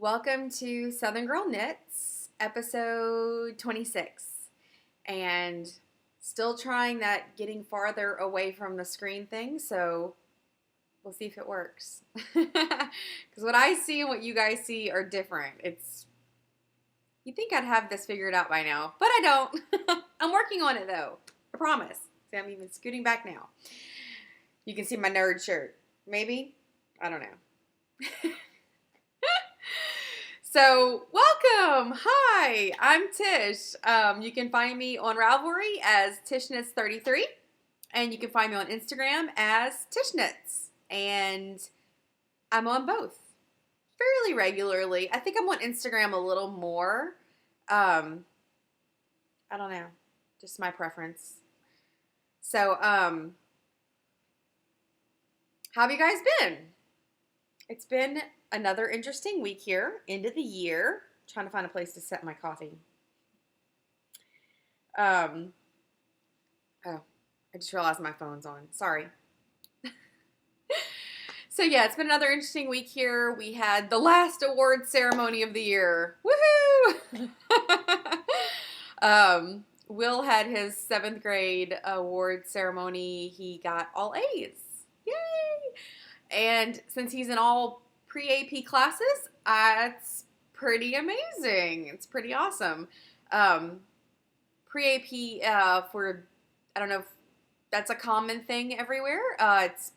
Welcome to Southern Girl Knits, episode 26. And still trying that getting farther away from the screen thing, so we'll see if it works. Because what I see and what you guys see are different. You'd think I'd have this figured out by now, but I don't. I'm working on it though. I promise. See, I'm even scooting back now. You can see my nerd shirt. Maybe? I don't know. So, welcome! Hi, I'm Tish. You can find me on Ravelry as TishKnits33, and you can find me on Instagram as TishKnits. And I'm on both fairly regularly. I think I'm on Instagram a little more. I don't know, just my preference. So, how have you guys been? It's been another interesting week here, end of the year. Trying to find a place to set my coffee. Oh, I just realized my phone's on. Sorry. So yeah, it's been another interesting week here. We had the last award ceremony of the year. Woohoo! Will had his 7th grade award ceremony. He got all A's. Yay! And since he's in all pre-AP classes, it's pretty amazing. It's pretty awesome. Pre-AP for, I don't know if that's a common thing everywhere. It's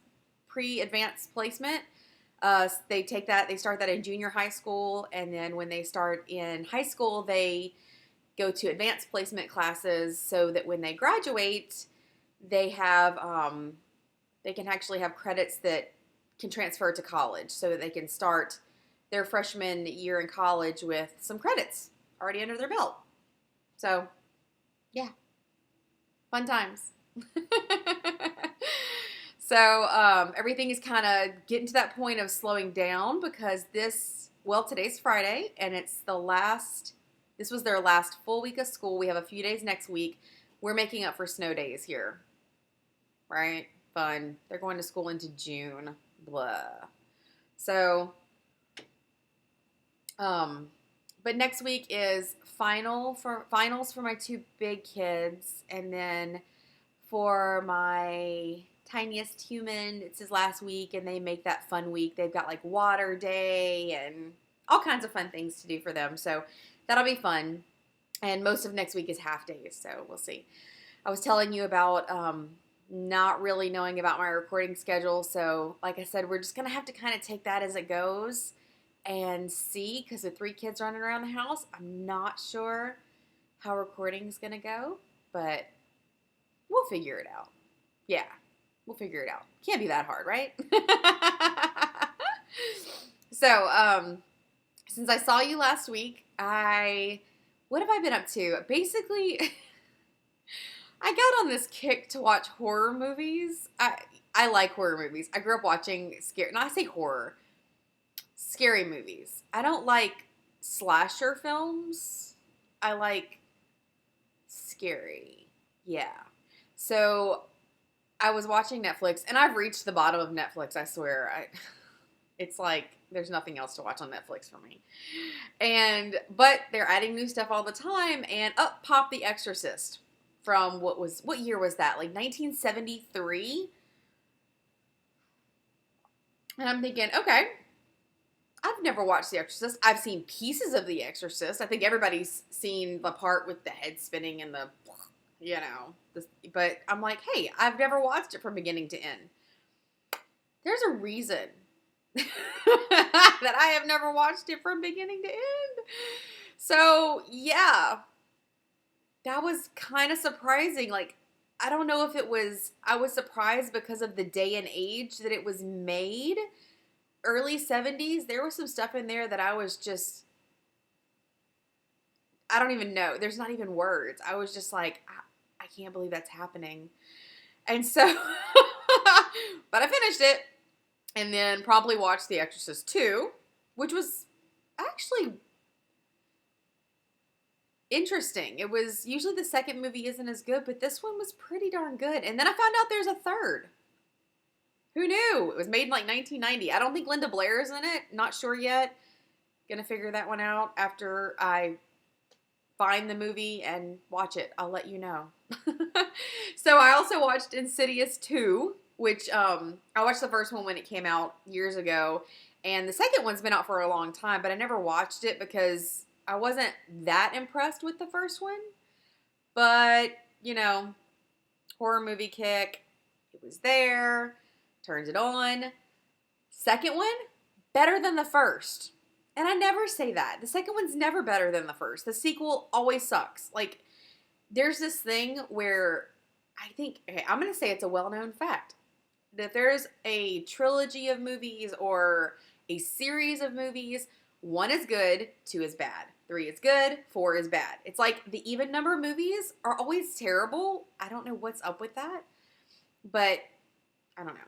pre-advanced placement. They start that in junior high school, and then when they start in high school, they go to advanced placement classes so that when they graduate, they can actually have credits that can transfer to college so that they can start their freshman year in college with some credits already under their belt. So, yeah, fun times. So, everything is kind of getting to that point of slowing down because today's Friday, and this was their last full week of school. We have a few days next week. We're making up for snow days here, right? Fun. They're going to school into June. Blah. So, but next week is finals for my 2 big kids, and then for my tiniest human, it's his last week, and they make that fun week. They've got like water day and all kinds of fun things to do for them, so that'll be fun. And most of next week is half days, so we'll see. I was telling you about not really knowing about my recording schedule, so like I said, we're just gonna have to kind of take that as it goes and see, because with 3 kids running around the house, I'm not sure how recording is gonna go, but we'll figure it out. Yeah, we'll figure it out. Can't be that hard, right? So, since I saw you last week, what have I been up to? Basically, I got on this kick to watch horror movies. I like horror movies. I grew up watching scary movies. I don't like slasher films. I like scary. Yeah. So I was watching Netflix, and I've reached the bottom of Netflix, I swear. It's like there's nothing else to watch on Netflix for me. But they're adding new stuff all the time, and up popped The Exorcist from what year was that? Like 1973? And I'm thinking, okay, I've never watched The Exorcist. I've seen pieces of The Exorcist. I think everybody's seen the part with the head spinning and but I'm like, hey, I've never watched it from beginning to end. There's a reason that I have never watched it from beginning to end. So, yeah, that was kind of surprising. Like, I don't know if I was surprised because of the day and age that it was made. Early 70s, there was some stuff in there that I was just, I don't even know. There's not even words. I was just like, I can't believe that's happening. And so, but I finished it and then probably watched The Exorcist 2, which was actually interesting. It was usually the second movie isn't as good, but this one was pretty darn good. And then I found out there's a third. Who knew? It was made in like 1990. I don't think Linda Blair is in it. Not sure yet. Gonna figure that one out after I find the movie and watch it. I'll let you know. So I also watched Insidious 2, which I watched the first one when it came out years ago, and the second one's been out for a long time, but I never watched it because I wasn't that impressed with the first one. But, horror movie kick, it was there, turned it on. Second one, better than the first. And I never say that. The second one's never better than the first. The sequel always sucks. Like, there's this thing where I think, okay, I'm going to say it's a well-known fact that there's a trilogy of movies or a series of movies. 1 is good, 2 is bad, 3 is good, 4 is bad. It's like the even number movies are always terrible. I don't know what's up with that, but I don't know.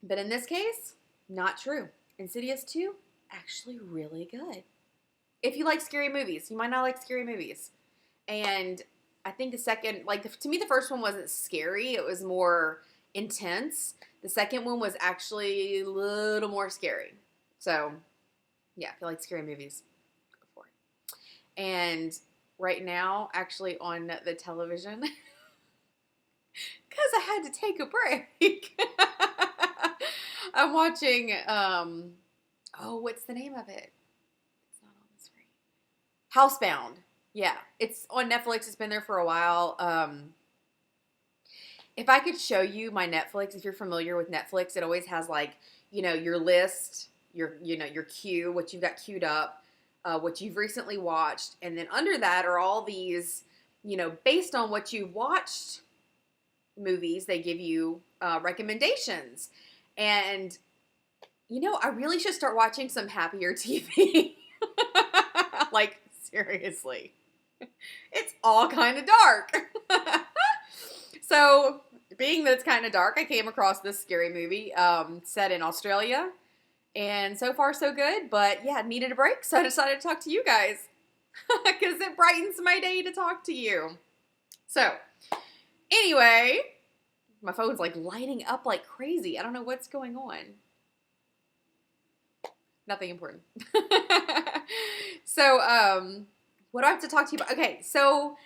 But in this case, not true. Insidious 2, actually really good. If you like scary movies, you might not like scary movies. And I think the second, to me, the first one wasn't scary. It was more intense. The second one was actually a little more scary. So, yeah, if you like scary movies, go for it. And right now, actually on the television, because I had to take a break, I'm watching, what's the name of it? It's not on the screen. Housebound. Yeah, it's on Netflix. It's been there for a while. If I could show you my Netflix, if you're familiar with Netflix, it always has your list, your queue, what you've got queued up, what you've recently watched, and then under that are all these, based on what you've watched movies, they give you recommendations. And, I really should start watching some happier TV. Like, seriously. It's all kind of dark. So, being that it's kind of dark, I came across this scary movie set in Australia. And so far, so good. But, yeah, needed a break, so I decided to talk to you guys. Because it brightens my day to talk to you. So, anyway, my phone's lighting up like crazy. I don't know what's going on. Nothing important. So, what do I have to talk to you about? Okay, so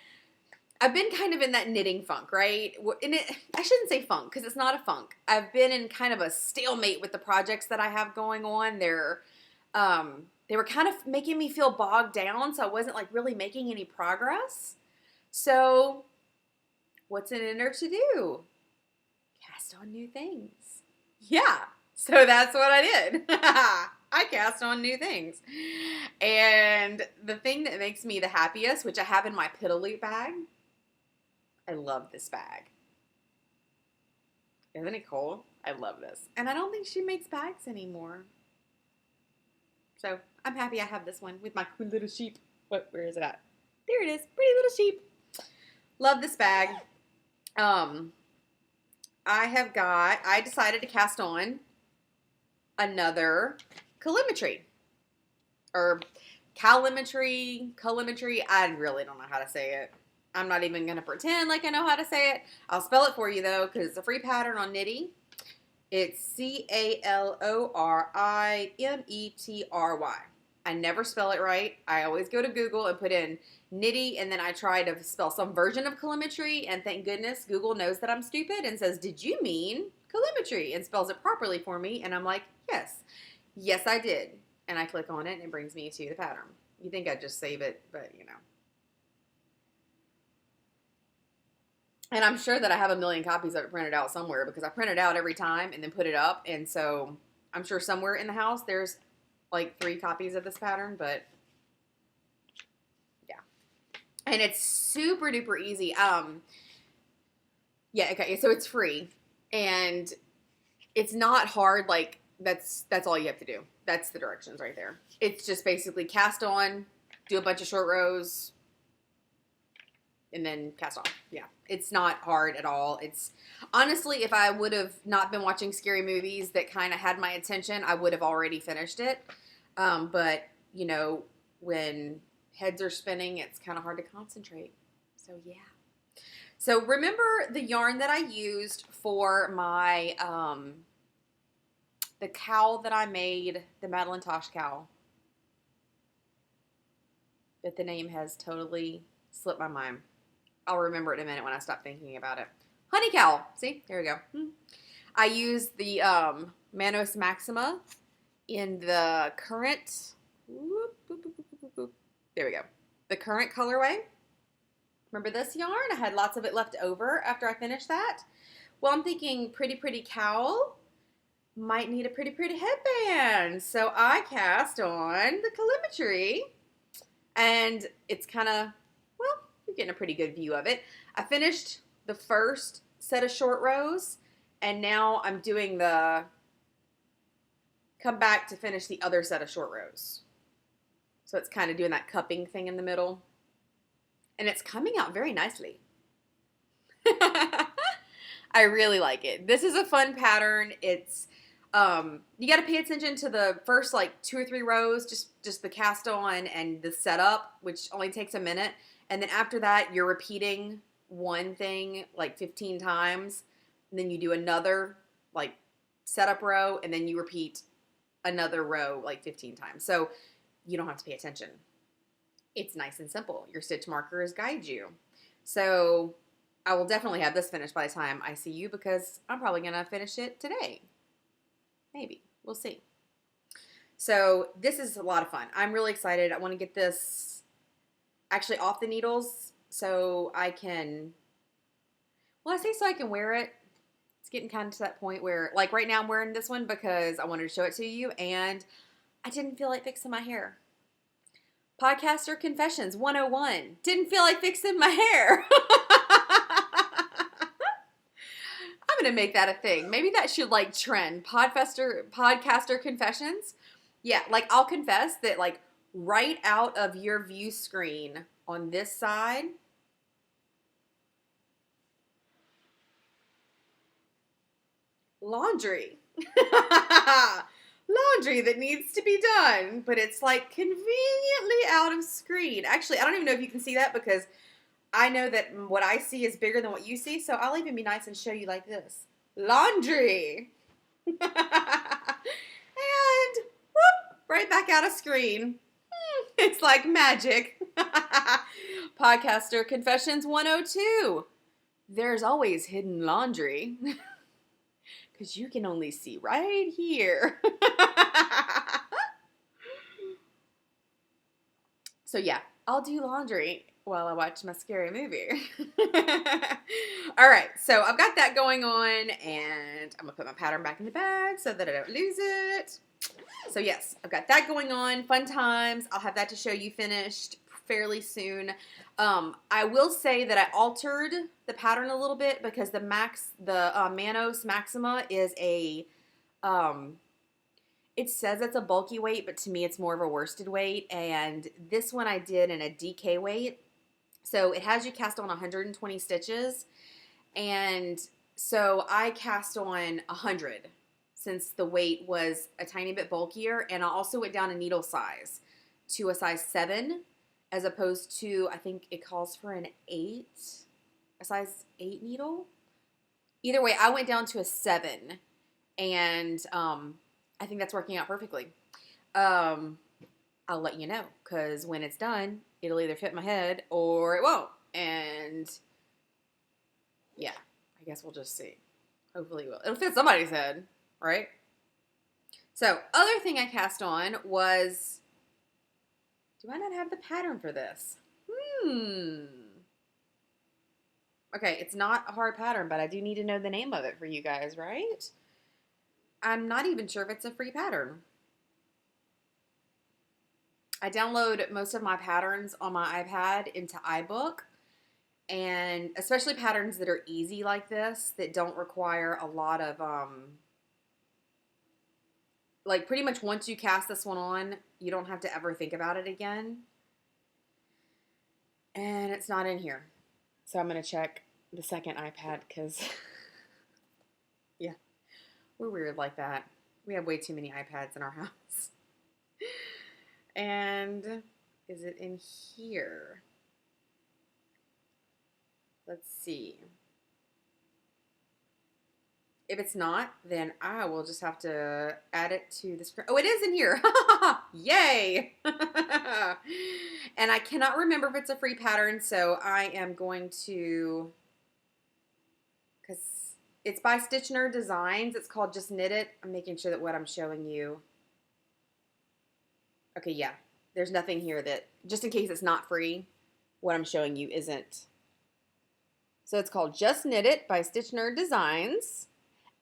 I've been kind of in that knitting funk, right? I shouldn't say funk because it's not a funk. I've been in kind of a stalemate with the projects that I have going on. They were kind of making me feel bogged down, so I wasn't really making any progress. So, what's an inner to do? Cast on new things. Yeah, so that's what I did. I cast on new things. And the thing that makes me the happiest, which I have in my Piddly bag, I love this bag. Isn't it cool? I love this. And I don't think she makes bags anymore. So I'm happy I have this one with my cool little sheep. Where is it at? There it is. Pretty little sheep. Love this bag. I decided to cast on another callimetry. Or callimetry, I really don't know how to say it. I'm not even going to pretend like I know how to say it. I'll spell it for you, though, because it's a free pattern on Knitty. It's CALORIMETRY. I never spell it right. I always go to Google and put in Knitty, and then I try to spell some version of callimetry, and thank goodness Google knows that I'm stupid and says, did you mean callimetry? And spells it properly for me, and I'm like, yes. Yes, I did. And I click on it, and it brings me to the pattern. You think I'd just save it, but, And I'm sure that I have a million copies of it printed out somewhere because I print it out every time and then put it up. And so I'm sure somewhere in the house there's 3 copies of this pattern, but yeah. And it's super duper easy. Yeah, okay, so it's free. And it's not hard, that's all you have to do. That's the directions right there. It's just basically cast on, do a bunch of short rows, and then cast off. Yeah, it's not hard at all. It's honestly, if I would have not been watching scary movies that kind of had my attention, I would have already finished it. But when heads are spinning, it's kind of hard to concentrate. So yeah. So remember the yarn that I used for my the cowl that I made, the Madeline Tosh cowl, but the name has totally slipped my mind. I'll remember it in a minute when I stop thinking about it. Honey cowl. See? There we go. I use the Manos Maxima in the current, there we go, the current colorway. Remember this yarn? I had lots of it left over after I finished that. Well, I'm thinking pretty cowl might need a pretty headband. So I cast on the Callimetry, and it's kind of, well, you're getting a pretty good view of it. I finished the first set of short rows, and now I'm doing the come back to finish the other set of short rows. So it's kind of doing that cupping thing in the middle. And it's coming out very nicely. I really like it. This is a fun pattern. It's you got to pay attention to the first like 2 or 3 rows, just the cast on and the setup, which only takes a minute. And then after that, you're repeating one thing like 15 times. And then you do another like setup row, and then you repeat another row like 15 times. So you don't have to pay attention. It's nice and simple. Your stitch markers guide you. So I will definitely have this finished by the time I see you, because I'm probably going to finish it today. Maybe. We'll see. So this is a lot of fun. I'm really excited. I want to get this actually off the needles so I can, well, I say so I can wear it. It's getting kind of to that point where, like right now I'm wearing this one because I wanted to show it to you, and I didn't feel like fixing my hair. Podcaster Confessions 101. Didn't feel like fixing my hair. I'm going to make that a thing. Maybe that should like trend. Podcaster Confessions. Yeah, like I'll confess that like right out of your view screen on this side, laundry. Laundry that needs to be done, but it's like conveniently out of screen. Actually, I don't even know if you can see that, because I know that what I see is bigger than what you see, so I'll even be nice and show you like this. Laundry! And whoop, right back out of screen. It's like magic. Podcaster Confessions 102. There's always hidden laundry. Because you can only see right here. So yeah, I'll do laundry while I watch my scary movie. All right, so I've got that going on, and I'm going to put my pattern back in the bag so that I don't lose it. So yes, I've got that going on. Fun times. I'll have that to show you finished fairly soon. I will say that I altered the pattern a little bit, because the Manos Maxima is a, it says it's a bulky weight, but to me it's more of a worsted weight, and this one I did in a DK weight. So it has you cast on 120 stitches, and so I cast on 100 since the weight was a tiny bit bulkier, and I also went down a needle size to a size 7, as opposed to, I think it calls for an 8, a size 8 needle. Either way, I went down to a 7, and I think that's working out perfectly. I'll let you know, because when it's done, it'll either fit my head or it won't. And yeah, I guess we'll just see. Hopefully it will. It'll fit somebody's head, right? So, other thing I cast on was, do I not have the pattern for this? Okay, it's not a hard pattern, but I do need to know the name of it for you guys, right? I'm not even sure if it's a free pattern. I download most of my patterns on my iPad into iBook, and especially patterns that are easy like this, that don't require a lot of, like pretty much once you cast this one on, you don't have to ever think about it again. And it's not in here. So I'm going to check the second iPad, because, yeah, we're weird like that. We have way too many iPads in our house. And is it in here? Let's see. If it's not, then I will just have to add it to the screen. Oh, it is in here. Yay! And I cannot remember if it's a free pattern, so I am going to, because it's by Stitch Nerd Designs. It's called Just Knit It. I'm making sure that what I'm showing you. Okay, yeah. There's nothing here that, just in case it's not free, what I'm showing you isn't. So it's called Just Knit It by Stitch Nerd Designs.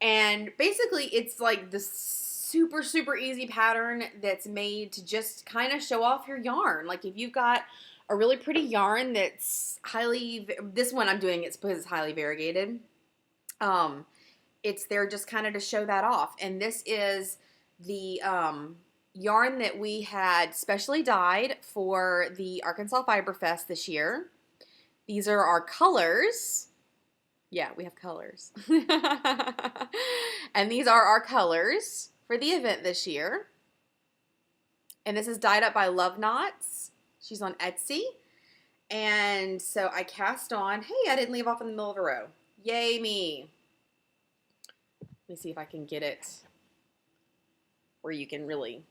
And basically, it's like the super, super easy pattern that's made to just kind of show off your yarn. Like if you've got a really pretty yarn that's highly, this one I'm doing it's because it's highly variegated. It's there just kind of to show that off. And this is the yarn that we had specially dyed for the Arkansas Fiber Fest this year. These are our colors. Yeah, we have colors. And these are our colors for the event this year. And this is dyed up by Love Knots. She's on Etsy. And so I cast on. Hey, I didn't leave off in the middle of a row. Yay me. Let me see if I can get it where you can really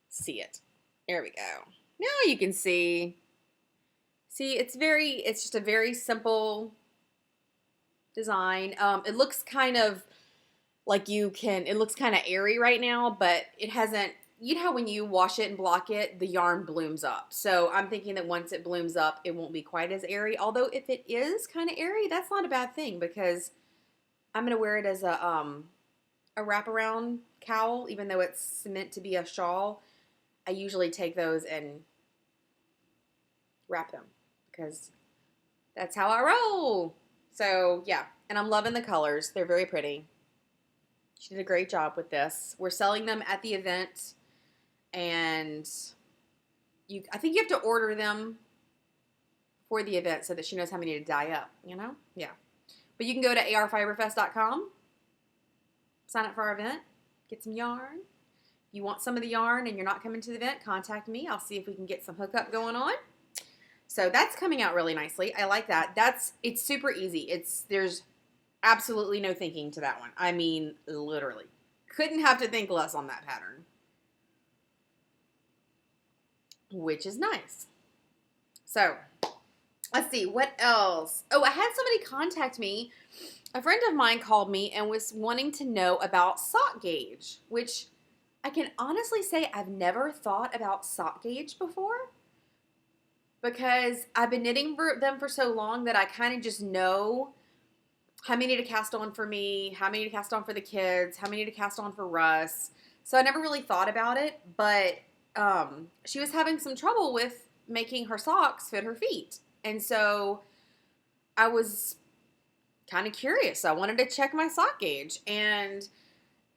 see it. There we go. Now you can see. See, it's just a very simple design. It looks kind of like it looks kind of airy right now, but it hasn't, you know how when you wash it and block it, the yarn blooms up. So I'm thinking that once it blooms up, it won't be quite as airy. Although if it is kind of airy, that's not a bad thing because I'm going to wear it as a wraparound cowl, even though it's meant to be a shawl. I usually take those and wrap them because that's how I roll. So, yeah, and I'm loving the colors. They're very pretty. She did a great job with this. We're selling them at the event, and I think you have to order them for the event so that she knows how many to dye up, you know? Yeah. But you can go to arfiberfest.com, sign up for our event, get some yarn. If you want some of the yarn and you're not coming to the event, contact me. I'll see if we can get some hookup going on. So that's coming out really nicely. I like that. It's super easy. There's absolutely no thinking to that one. I mean, literally. Couldn't have to think less on that pattern. Which is nice. So, let's see. What else? Oh, I had somebody contact me. A friend of mine called me and was wanting to know about sock gauge, which I can honestly say I've never thought about sock gauge before. Because I've been knitting them for so long that I kind of just know how many to cast on for me, how many to cast on for the kids, how many to cast on for Russ. So I never really thought about it, but she was having some trouble with making her socks fit her feet. And so I was kind of curious. I wanted to check my sock gauge. And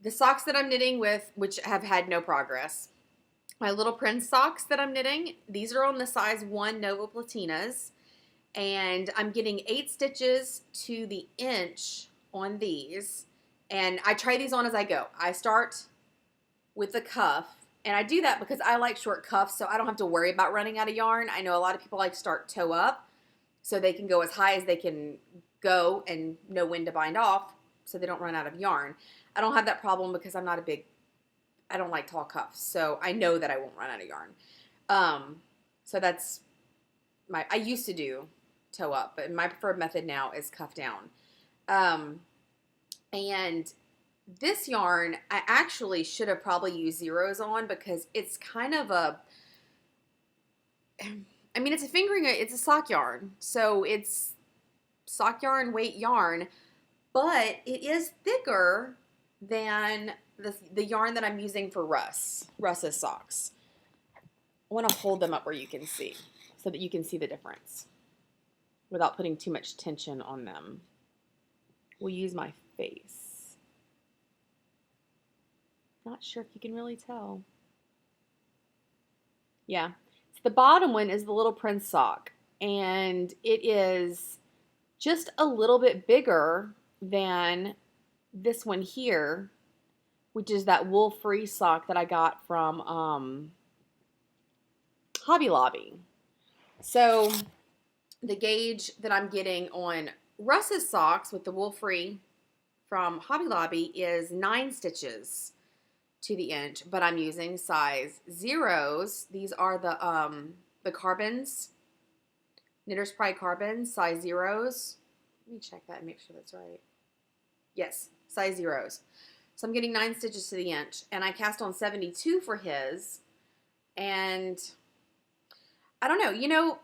the socks that I'm knitting with, which have had no progress, my Little Prince socks that I'm knitting, these are on the size 1 Nova Platinas, and I'm getting 8 stitches to the inch on these, and I try these on as I go. I start with the cuff, and I do that because I like short cuffs, so I don't have to worry about running out of yarn. I know a lot of people like to start toe up, so they can go as high as they can go and know when to bind off, so they don't run out of yarn. I don't have that problem because I don't like tall cuffs, so I know that I won't run out of yarn. So that's I used to do toe up, but my preferred method now is cuff down. And this yarn, I actually should have probably used zeros on because it's kind of it's a fingering, it's a sock yarn. So it's sock yarn weight yarn, but it is thicker than the yarn that I'm using for Russ's socks. I want to hold them up where you can see so that you can see the difference without putting too much tension on them. We'll use my face. Not sure if you can really tell. Yeah. So the bottom one is the Little Prince sock, and it is just a little bit bigger than this one here, which is that wool-free sock that I got from Hobby Lobby. So the gauge that I'm getting on Russ's socks with the wool-free from Hobby Lobby is 9 stitches to the inch, but I'm using size zeros. These are the carbons, Knitter's Pride carbons, size zeros. Let me check that and make sure that's right. Yes, size zeros. So I'm getting 9 stitches to the inch, and I cast on 72 for his, and I don't know,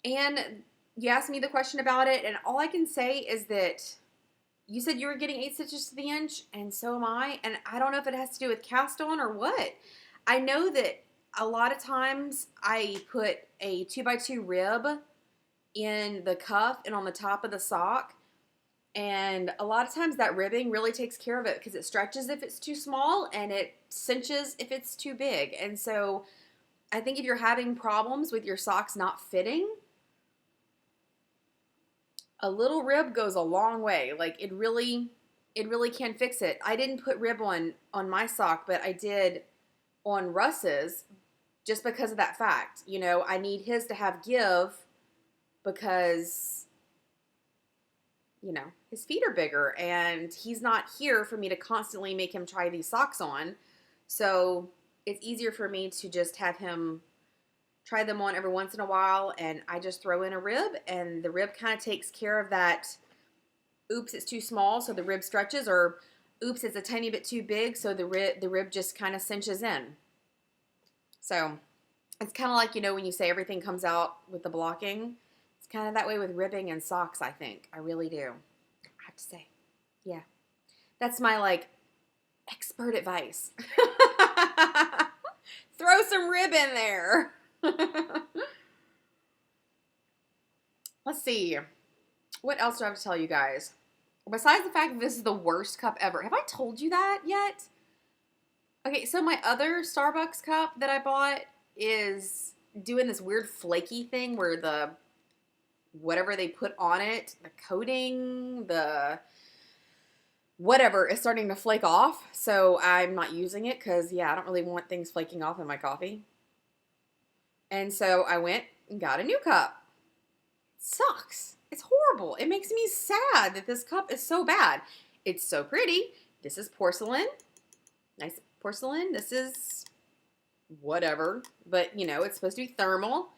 and you asked me the question about it, and all I can say is that you said you were getting 8 stitches to the inch, and so am I, and I don't know if it has to do with cast on or what. I know that a lot of times I put a 2x2 rib in the cuff and on the top of the sock, and a lot of times that ribbing really takes care of it because it stretches if it's too small and it cinches if it's too big. And so I think if you're having problems with your socks not fitting, a little rib goes a long way. Like it really can fix it. I didn't put rib on my sock, but I did on Russ's just because of that fact. I need his to have give because his feet are bigger and he's not here for me to constantly make him try these socks on. So it's easier for me to just have him try them on every once in a while, and I just throw in a rib, and the rib kind of takes care of that. Oops, it's too small, so the rib stretches, or oops, it's a tiny bit too big, so the rib just kind of cinches in. So it's kind of like, when you say everything comes out with the blocking, it's kind of that way with ribbing and socks, I think. I really do. I have to say. Yeah. That's my, expert advice. Throw some rib in there. Let's see. What else do I have to tell you guys? Besides the fact that this is the worst cup ever. Have I told you that yet? Okay, so my other Starbucks cup that I bought is doing this weird flaky thing where the whatever they put on it, the coating, the whatever, is starting to flake off. So I'm not using it because, I don't really want things flaking off in my coffee. And so I went and got a new cup. It sucks. It's horrible. It makes me sad that this cup is so bad. It's so pretty. This is porcelain. Nice porcelain. This is whatever. But, it's supposed to be thermal.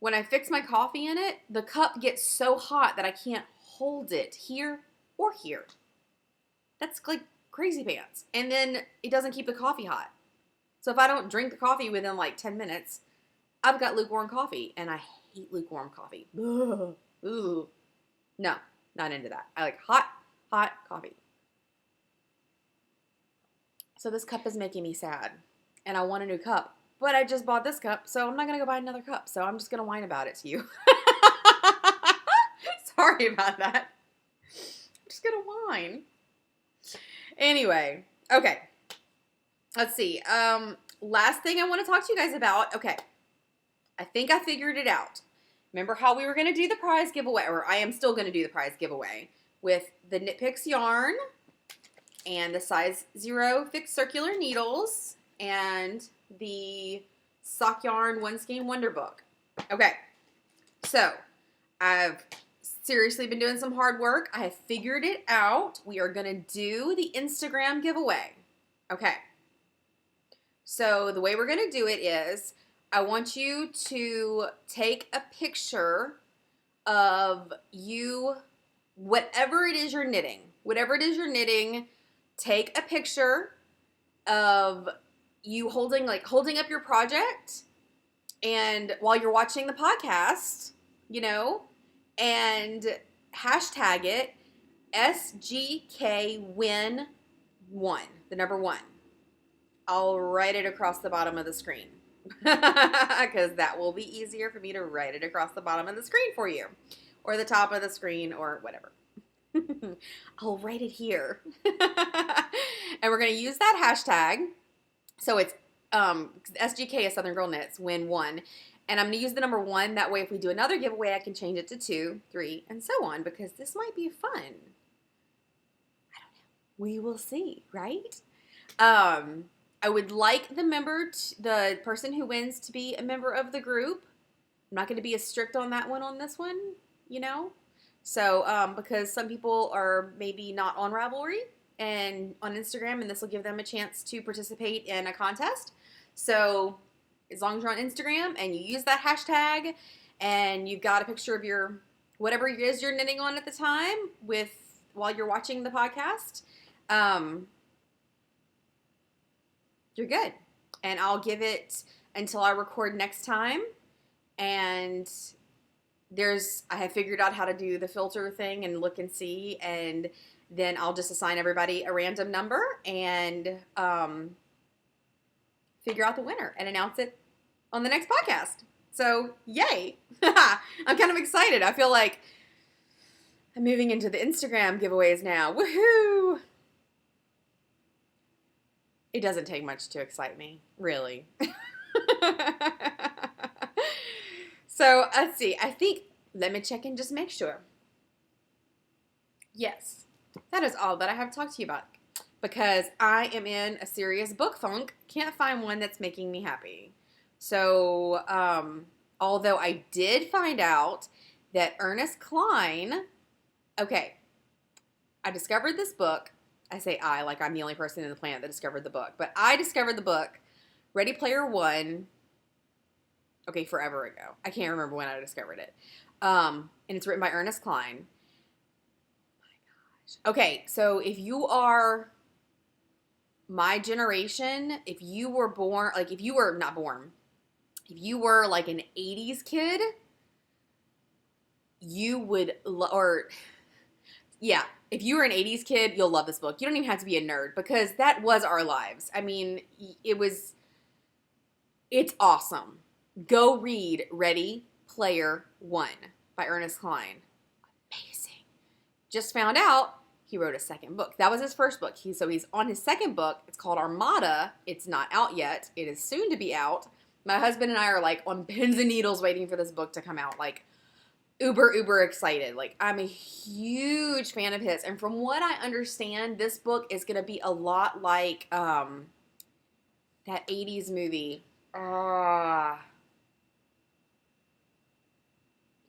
When I fix my coffee in it, the cup gets so hot that I can't hold it here or here. That's like crazy pants. And then it doesn't keep the coffee hot. So if I don't drink the coffee within 10 minutes, I've got lukewarm coffee, and I hate lukewarm coffee. Ugh. Ooh. No, not into that. I like hot coffee. So this cup is making me sad, and I want a new cup. But I just bought this cup, so I'm not going to go buy another cup. So I'm just going to whine about it to you. Sorry about that. I'm just going to whine. Anyway, okay. Let's see. Last thing I want to talk to you guys about. Okay. I think I figured it out. Remember how we were going to do the prize giveaway, or I am still going to do the prize giveaway with the Knit Picks yarn and the size 0 fixed circular needles and the Sock Yarn One Skein Wonder Book. Okay, so I've seriously been doing some hard work. I have figured it out. We are going to do the Instagram giveaway. Okay, so the way we're going to do it is I want you to take a picture of you, whatever it is you're knitting. Whatever it is you're knitting, take a picture of you holding up your project, and while you're watching the podcast, and hashtag it SGKWin1, the number 1. I'll write it across the bottom of the screen because that will be easier for me to write it across the bottom of the screen for you, or the top of the screen, or whatever. I'll write it here. And we're going to use that hashtag. So it's SGK is Southern Girl Knits, win 1. And I'm going to use the number 1. That way if we do another giveaway, I can change it to 2, 3, and so on, because this might be fun. I don't know. We will see, right? I would like the person who wins to be a member of the group. I'm not going to be as strict on that one on this one, So, because some people are maybe not on Ravelry and on Instagram, and this will give them a chance to participate in a contest. So, as long as you're on Instagram and you use that hashtag and you've got a picture of your whatever it is you're knitting on at the time with while you're watching the podcast, you're good. And I'll give it until I record next time. And I have figured out how to do the filter thing and look and see, and then I'll just assign everybody a random number and figure out the winner and announce it on the next podcast. So, yay. I'm kind of excited. I feel like I'm moving into the Instagram giveaways now. Woohoo! It doesn't take much to excite me, really. So, let's see. Let me check and just make sure. Yes, that is all that I have to talk to you about. Because I am in a serious book funk. Can't find one that's making me happy. So, although I did find out that Ernest Cline, okay, I discovered this book. I say I, like I'm the only person in the planet that discovered the book. But I discovered the book, Ready Player One, okay, forever ago. I can't remember when I discovered it. And it's written by Ernest Cline. My gosh. Okay, so if you are my generation, if you were born, like if you were not born, if you were like an 80s kid, you would, yeah, if you were an 80s kid, you'll love this book. You don't even have to be a nerd because that was our lives. I mean, it's awesome. Go read Ready Player One by Ernest Cline. Amazing. Just found out he wrote a second book. That was his first book. He's on his second book. It's called Armada. It's not out yet. It is soon to be out. My husband and I are like on pins and needles waiting for this book to come out. Like uber excited. Like I'm a huge fan of his. And from what I understand, this book is going to be a lot like that 80s movie. I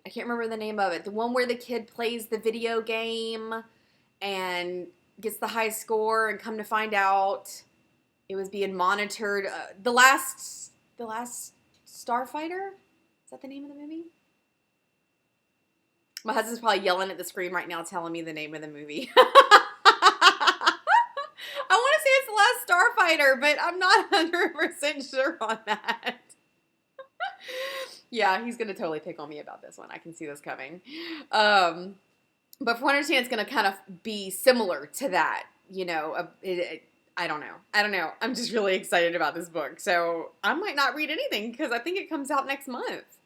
can't remember the name of it. The one where the kid plays the video game and gets the high score and come to find out it was being monitored. The Last Starfighter? Is that the name of the movie? My husband's probably yelling at the screen right now telling me the name of the movie. I want to say it's The Last Starfighter, but I'm not 100% sure on that. Yeah, he's going to totally pick on me about this one. I can see this coming. But from what I understand, it's going to kind of be similar to that. You know, I don't know. I'm just really excited about this book. So I might not read anything because I think it comes out next month.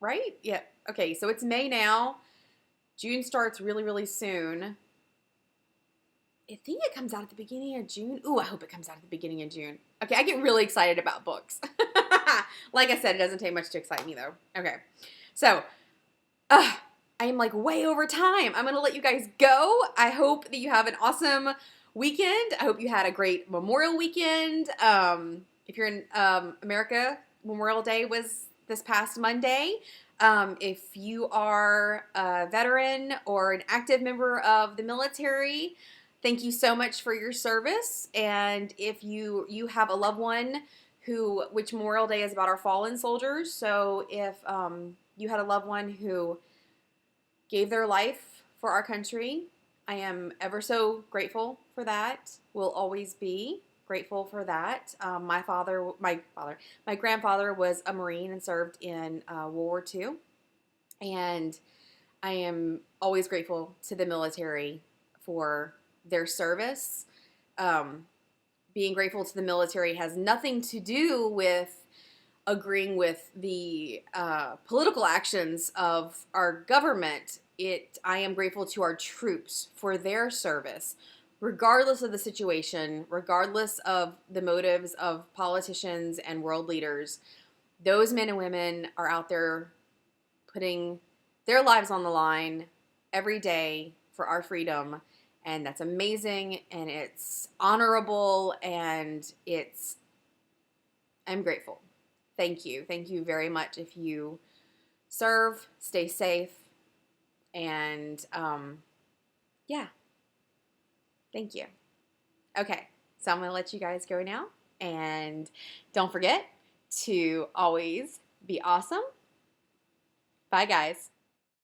Right? Yeah. Okay, so it's May now. June starts really, really soon. I think it comes out at the beginning of June. Ooh, I hope it comes out at the beginning of June. Okay, I get really excited about books. Like I said, it doesn't take much to excite me, though. Okay, so I am like way over time. I'm going to let you guys go. I hope that you have an awesome weekend. I hope you had a great Memorial weekend. If you're in America, Memorial Day was this past Monday. If you are a veteran or an active member of the military, thank you so much for your service. And if you have a loved one which Memorial Day is about our fallen soldiers. So if you had a loved one who gave their life for our country, I am ever so grateful for that. Will always be grateful for that. My grandfather was a Marine and served in World War II. And I am always grateful to the military for their service. Being grateful to the military has nothing to do with agreeing with the political actions of our government. I am grateful to our troops for their service, regardless of the situation, regardless of the motives of politicians and world leaders. Those men and women are out there putting their lives on the line every day for our freedom. And that's amazing, and it's honorable, and I'm grateful. Thank you. Thank you very much. If you serve, stay safe, And yeah, thank you. Okay, so I'm going to let you guys go now. And don't forget to always be awesome. Bye, guys.